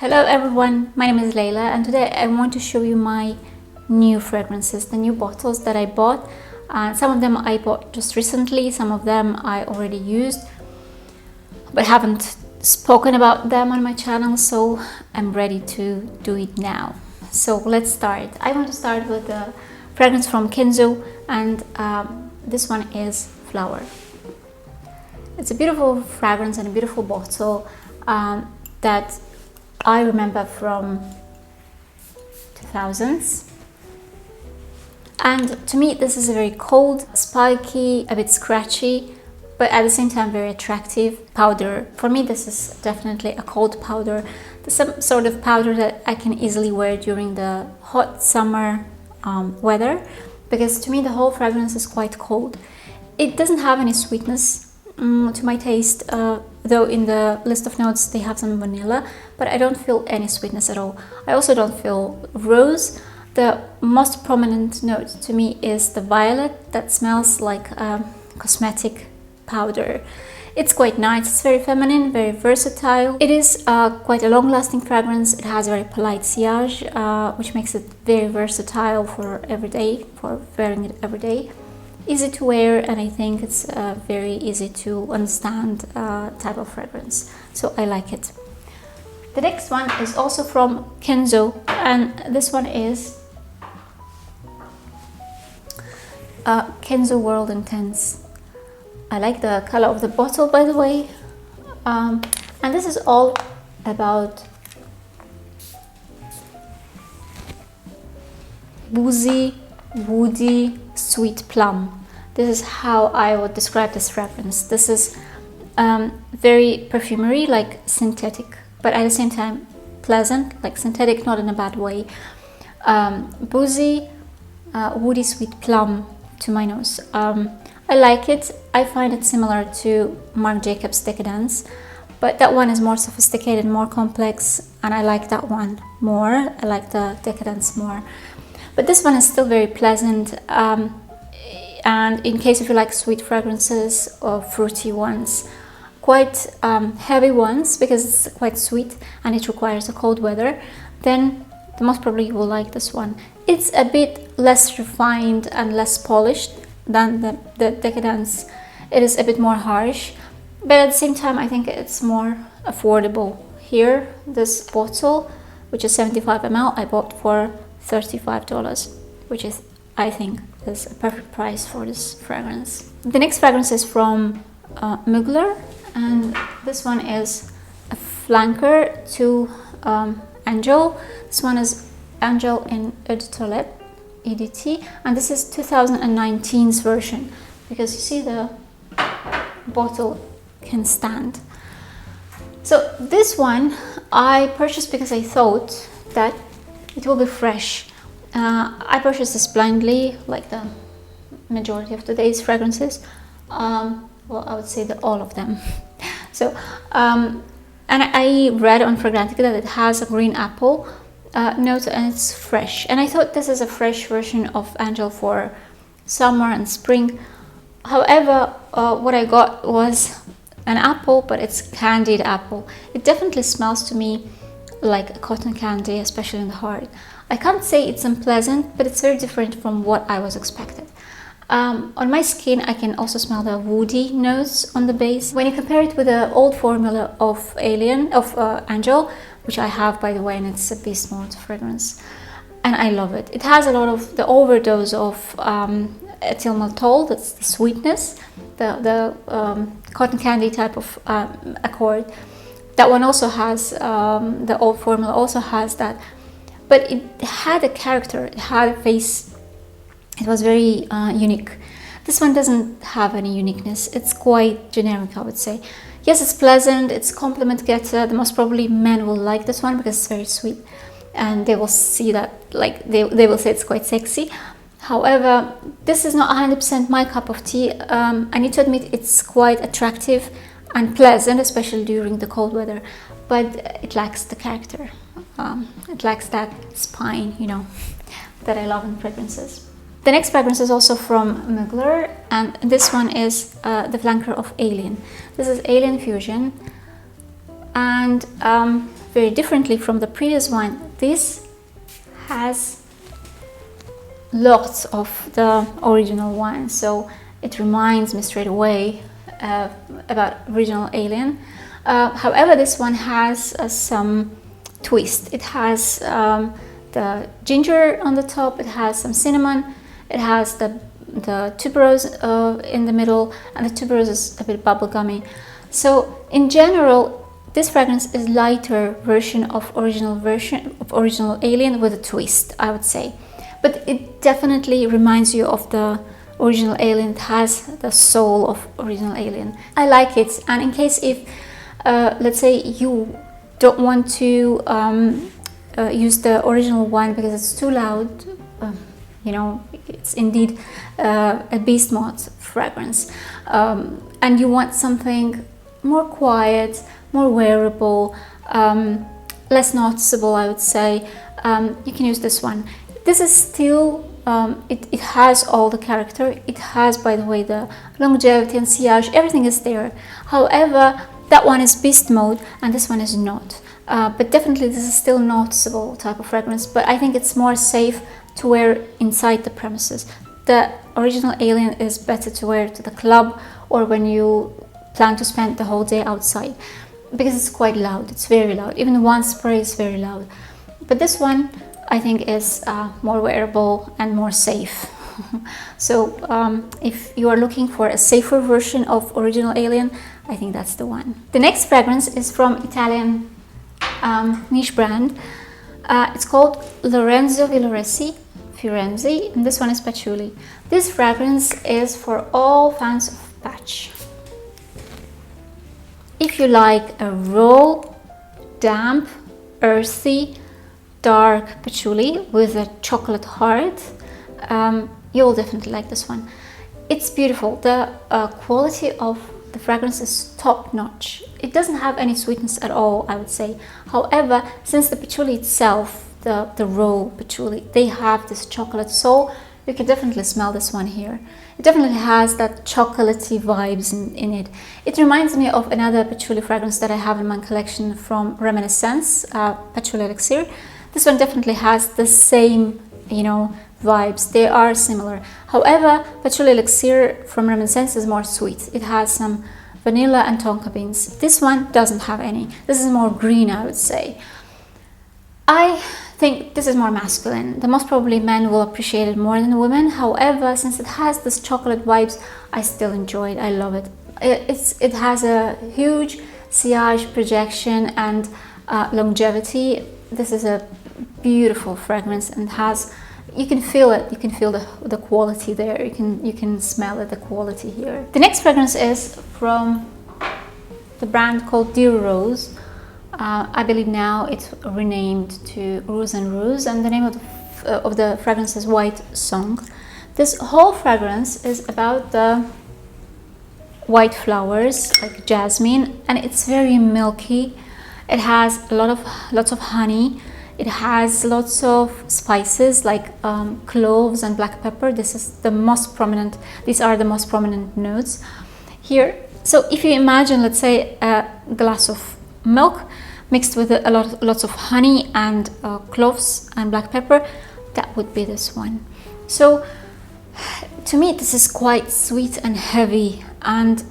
Hello everyone, my name is Layla and today I want to show you my new fragrances, the new bottles that I bought. Some of them I bought just recently, some of them I already used but haven't spoken about them on my channel, so I'm ready to do it now. So let's start. I want to start with the fragrance from Kenzo, and this one is Flower. It's a beautiful fragrance and a beautiful bottle that I remember from 2000s, and to me this is a very cold, spiky, a bit scratchy, but at the same time very attractive powder. For me this is definitely a cold powder, some sort of powder that I can easily wear during the hot summer weather, because to me the whole fragrance is quite cold. It doesn't have any sweetness to my taste, though in the list of notes they have some vanilla, but I don't feel any sweetness at all. I also don't feel rose. The most prominent note to me is the violet that smells like cosmetic powder. It's quite nice, it's very feminine, very versatile. It is quite a long-lasting fragrance. It has a very polite sillage, which makes it very versatile for everyday, for wearing it every day. Easy to wear, and I think it's a very easy to understand type of fragrance, so I like it. The next one is also from Kenzo, and this one is Kenzo World Intense. I like the color of the bottle, by the way, and this is all about boozy, woody, sweet plum. This is how I would describe this fragrance. This is very perfumery, like synthetic, but at the same time pleasant, like synthetic, not in a bad way. Boozy, woody, sweet plum to my nose. I like it. I find it similar to Marc Jacobs Decadence, but that one is more sophisticated, more complex, and I like that one more. I like the Decadence more. But this one is still very pleasant, and in case if you like sweet fragrances or fruity ones, quite heavy ones, because it's quite sweet and it requires a cold weather, then most probably you will like this one. It's a bit less refined and less polished than the Decadence. It is a bit more harsh, but at the same time I think it's more affordable. Here, this bottle, which is 75 ml, I bought for $35, which is, I think, is a perfect price for this fragrance. The next fragrance is from Mugler, and this one is a flanker to Angel. This one is Angel in Attar EDT, and this is 2019's version, because you see the bottle can stand. So this one I purchased because I thought that it will be fresh. I purchased this blindly, like the majority of today's fragrances. Well, I would say that all of them. So, and I read on Fragrantica that it has a green apple note and it's fresh. And I thought this is a fresh version of Angel for summer and spring. However, what I got was an apple, but it's candied apple. It definitely smells to me like cotton candy, especially in the heart. I can't say it's unpleasant, but it's very different from what I was expected. On my skin, I can also smell the woody notes on the base. When you compare it with the old formula of Angel, which I have, by the way, and it's a beast mode fragrance, and I love it. It has a lot of the overdose of ethyl maltol, that's the sweetness, the cotton candy type of accord. That one also has, the old formula also has that, but it had a character, it had a face, it was very unique. This one doesn't have any uniqueness, it's quite generic, I would say. Yes, it's pleasant, it's compliment getter. The most probably men will like this one because it's very sweet, and they will see that, like they will say it's quite sexy. However, this is not 100% my cup of tea. I need to admit it's quite attractive and pleasant, especially during the cold weather, but it lacks the character. It lacks that spine, you know, that I love in fragrances. The next fragrance is also from Mugler, and this one is the flanker of Alien. This is Alien Fusion, and very differently from the previous one, this has lots of the original one, so it reminds me straight away about original Alien. However, this one has some twist. It has the ginger on the top, it has some cinnamon, it has the tuberose in the middle, and the tuberose is a bit bubblegummy. So in general, this fragrance is lighter version of original Alien with a twist, I would say. But it definitely reminds you of the original Alien. It has the soul of original Alien. I like it, and in case if let's say you don't want to use the original one because it's too loud, you know, it's indeed a beast mode fragrance, and you want something more quiet, more wearable, less noticeable, I would say, you can use this one. This is still it has all the character. It has, by the way, the longevity and sillage, everything is there. However, that one is beast mode and this one is not. But definitely this is still noticeable type of fragrance, but I think it's more safe to wear inside the premises. The original Alien is better to wear to the club or when you plan to spend the whole day outside, because it's quite loud, it's very loud. Even one spray is very loud. But this one I think is more wearable and more safe. So if you are looking for a safer version of original Alien, I think that's the one. The next fragrance is from Italian niche brand. It's called Lorenzo Villoresi, Firenze, and this one is Patchouli. This fragrance is for all fans of patch. If you like a raw, damp, earthy, dark patchouli with a chocolate heart, you'll definitely like this one. It's beautiful. The quality of the fragrance is top notch. It doesn't have any sweetness at all, I would say. However, since the patchouli itself, the raw patchouli, they have this chocolate soul, you can definitely smell this one here. It definitely has that chocolatey vibes in it. It reminds me of another patchouli fragrance that I have in my collection from Reminiscence, Patchouli Elixir. This one definitely has the same, you know, vibes. They are similar. However, Patchouli Elixir from Reminiscence is more sweet. It has some vanilla and tonka beans. This one doesn't have any. This is more green, I would say. I think this is more masculine. The most probably men will appreciate it more than women. However, since it has this chocolate vibes, I still enjoy it. I love it. It has a huge sillage, projection, and longevity. This is a beautiful fragrance and has, you can feel it, you can feel the quality there, you can smell it, the quality here. The next fragrance is from the brand called Dear Rose. I believe now it's renamed to Roos&Roos, and the name of the fragrance is White Song. This whole fragrance is about the white flowers like jasmine, and it's very milky. It has lots of honey. It has lots of spices like cloves and black pepper. This is the most prominent. These are the most prominent notes here. So if you imagine, let's say, a glass of milk mixed with lots of honey and cloves and black pepper, that would be this one. So to me, this is quite sweet and heavy and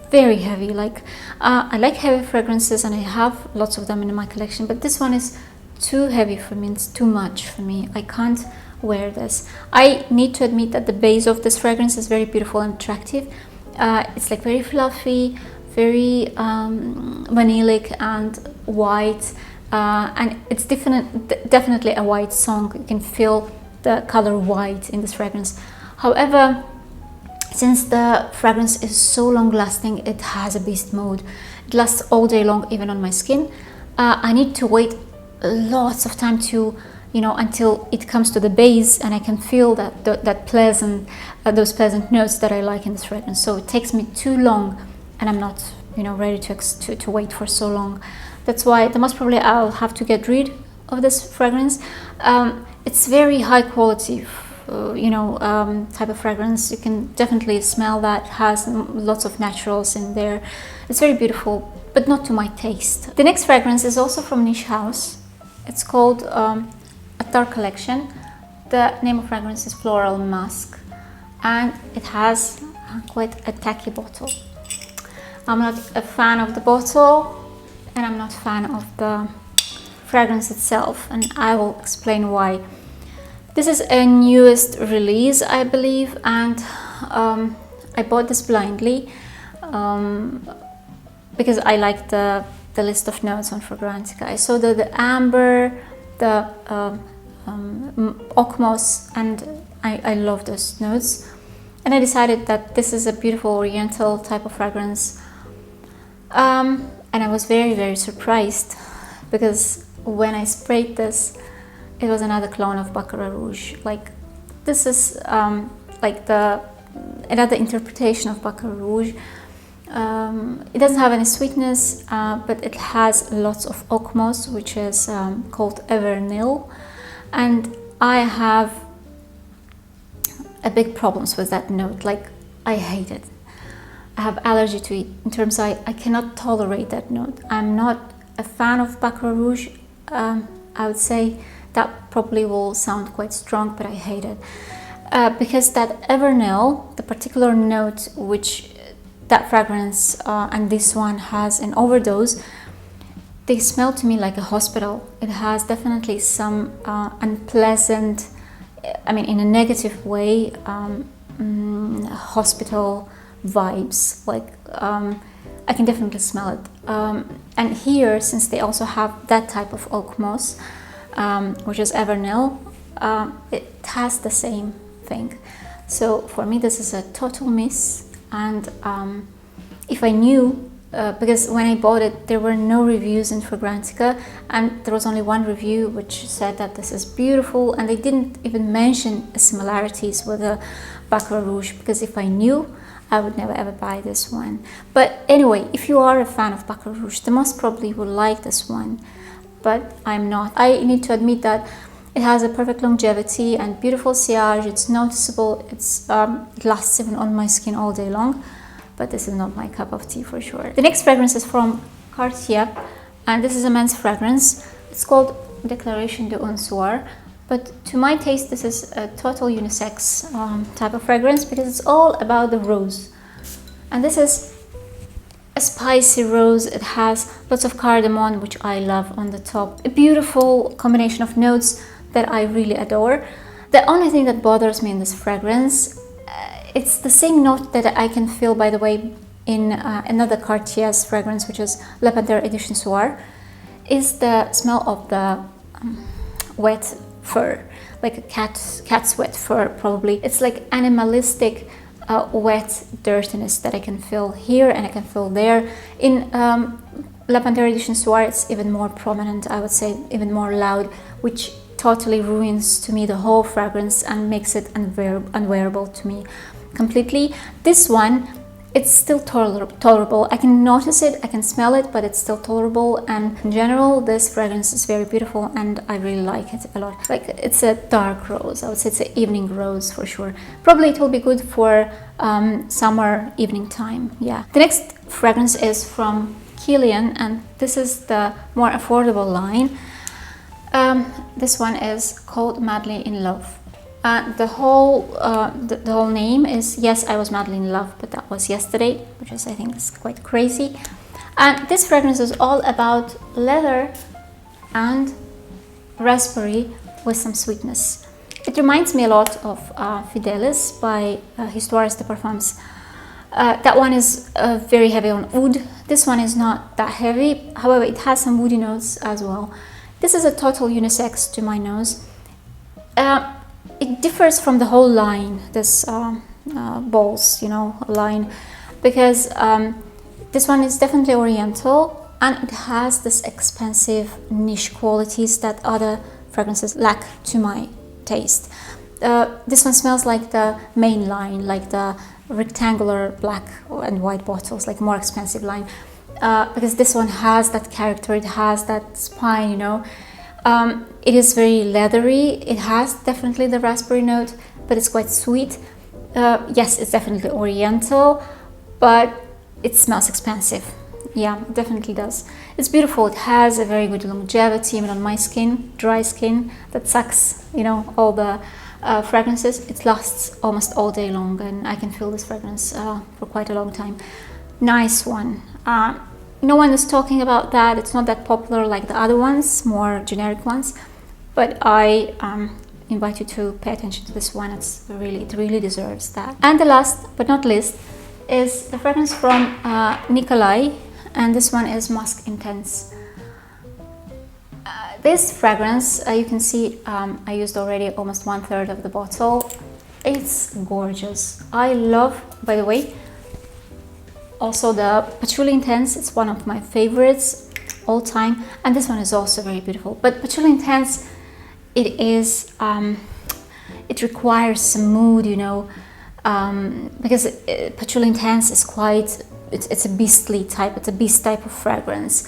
very heavy. Like I like heavy fragrances and I have lots of them in my collection, but this one is too heavy for me. It's too much for me. I can't wear this. I need to admit that the base of this fragrance is very beautiful and attractive. It's like very fluffy, very vanillic and white, and it's definitely a white song. You can feel the color white in this fragrance. However, since the fragrance is so long lasting, it has a beast mode. It lasts all day long, even on my skin. I need to wait lots of time to, you know, until it comes to the base and I can feel that pleasant, those pleasant notes that I like in this fragrance. So it takes me too long and I'm not, you know, ready to wait for so long. That's why the most probably I'll have to get rid of this fragrance. It's very high quality, you know, type of fragrance. You can definitely smell that it has lots of naturals in there. It's very beautiful but not to my taste. The next fragrance is also from Niche House. It's called Attar Collection. The name of fragrance is Floral Musk, and it has quite a tacky bottle. I'm not a fan of the bottle, and I'm not a fan of the fragrance itself, and I will explain why. This is a newest release, I believe, and I bought this blindly because I like the list of notes on Fragrantica. I saw the amber, the ochmos, and I love those notes. And I decided that this is a beautiful oriental type of fragrance. And I was very, very surprised because when I sprayed this, it was another clone of Baccarat Rouge. Like, this is like another interpretation of Baccarat Rouge. It doesn't have any sweetness, but it has lots of ochmos, which is called Evernil. And I have a big problems with that note. Like, I hate it. I have allergy to it in terms I cannot tolerate that note. I'm not a fan of Baccarat Rouge. I would say that probably will sound quite strong, but I hate it. Because that Evernil, the particular note which that fragrance and this one has an overdose, they smell to me like a hospital. It has definitely some unpleasant, I mean in a negative way, hospital vibes. Like, I can definitely smell it. And here, since they also have that type of ochmos, which is Evernil, it has the same thing. So for me, this is a total miss. And if I knew, because when I bought it, there were no reviews in Fragrantica, and there was only one review which said that this is beautiful, and they didn't even mention similarities with the Baccarat Rouge, because if I knew, I would never ever buy this one. But anyway, if you are a fan of Baccarat Rouge, then most probably will like this one, but I'm not. I need to admit that it has a perfect longevity and beautiful sillage. It's noticeable. It lasts even on my skin all day long, but this is not my cup of tea for sure. The next fragrance is from Cartier, and this is a men's fragrance. It's called Declaration de un Soir, but to my taste, this is a total unisex type of fragrance because it's all about the rose. And this is a spicy rose. It has lots of cardamom, which I love, on the top. A beautiful combination of notes that I really adore. The only thing that bothers me in this fragrance, it's the same note that I can feel, by the way, in another Cartier's fragrance, which is Le Panthère Edition Soir, is the smell of the wet fur, like a cat's wet fur probably. It's like animalistic wet dirtiness that I can feel here and I can feel there. In Le Panthère Edition Soir, it's even more prominent, I would say, even more loud, which totally ruins to me the whole fragrance and makes it unwearable to me completely. This one, it's still tolerable. I can notice it, I can smell it, but it's still tolerable. And in general, this fragrance is very beautiful and I really like it a lot. Like, it's a dark rose. I would say it's an evening rose for sure. Probably it will be good for summer evening time. Yeah. The next fragrance is from Kilian, and this is the more affordable line. This one is called Madly in Love. The whole name is Yes, I Was Madly in Love, but that was yesterday, which is, I think, is quite crazy. And this fragrance is all about leather and raspberry with some sweetness. It reminds me a lot of Fidelis by Histoires de Parfums. That one is very heavy on oud. This one is not that heavy, however, it has some woody notes as well. This is a total unisex to my nose. It differs from the whole line, this balls, line, because this one is definitely oriental and it has this expensive niche qualities that other fragrances lack to my taste. This one smells like the main line, like the rectangular black and white bottles, like more expensive line. Because this one has that character, it has that spine, it is very leathery. It has definitely the raspberry note, but it's quite sweet. Yes, it's definitely oriental, but it smells expensive. Yeah, it definitely does. It's beautiful. It has a very good longevity. Even on my skin, dry skin that sucks, you know, all the fragrances, it lasts almost all day long, and I can feel this fragrance for quite a long time. Nice one. No one is talking about that. It's not that popular like the other ones, more generic ones, but I invite you to pay attention to this one. It really deserves that. And the last but not least is the fragrance from Nicolai, and this one is Musk Intense. This fragrance, you can see I used already almost 1/3 of the bottle. It's gorgeous. I love, by the way, also the Patchouli Intense. It's one of my favorites all time, and this one is also very beautiful. But Patchouli Intense, it is it requires some mood, you know, because Patchouli Intense is quite, it's a beastly type, it's a beast type of fragrance.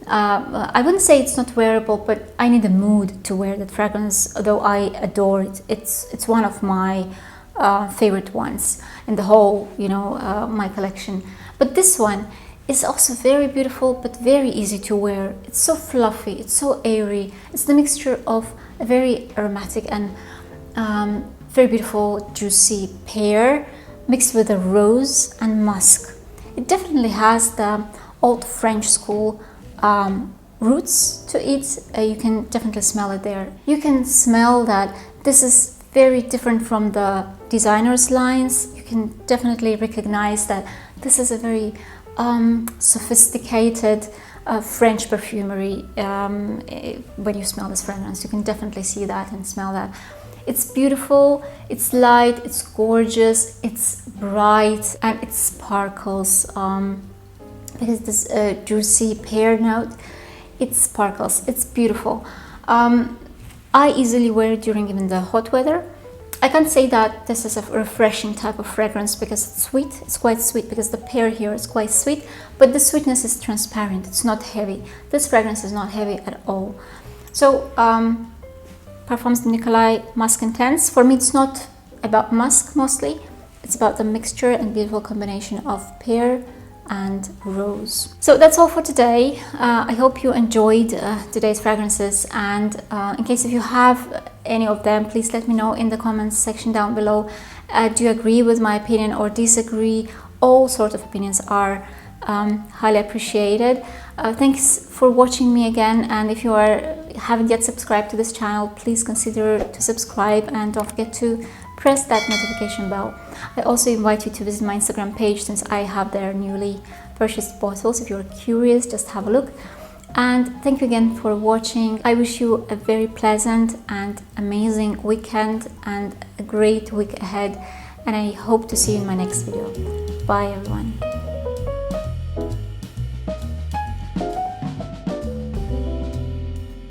I wouldn't say it's not wearable, but I need a mood to wear that fragrance, although I adore it. It's one of my favorite ones in the whole, you know, my collection. But this one is also very beautiful, but very easy to wear. It's so fluffy, it's so airy. It's the mixture of a very aromatic and very beautiful juicy pear mixed with a rose and musk. It definitely has the old French school roots to it. You can definitely smell it there. You can smell that this is very different from the designer's lines. You can definitely recognize that this is a very sophisticated French perfumery. When you smell this fragrance, you can definitely see that and smell that. It's beautiful, it's light, it's gorgeous, it's bright, and it sparkles. Because this juicy pear note, it sparkles, it's beautiful. I easily wear it during even the hot weather. I can't say that this is a refreshing type of fragrance because it's sweet. It's quite sweet because the pear here is quite sweet, but the sweetness is transparent. It's not heavy. This fragrance is not heavy at all. So, Parfums de Nicolai Musk Intense. For me, it's not about musk mostly. It's about the mixture and beautiful combination of pear and rose. So that's all for today. I hope you enjoyed today's fragrances, and in case if you have any of them, please let me know in the comments section down below. Do you agree with my opinion or disagree? All sorts of opinions are highly appreciated. Thanks for watching me again, and if you haven't yet subscribed to this channel, please consider to subscribe and don't forget to press that notification bell. I also invite you to visit my Instagram page since I have their newly purchased bottles. If you're curious, just have a look. And thank you again for watching. I wish you a very pleasant and amazing weekend and a great week ahead. And I hope to see you in my next video. Bye everyone.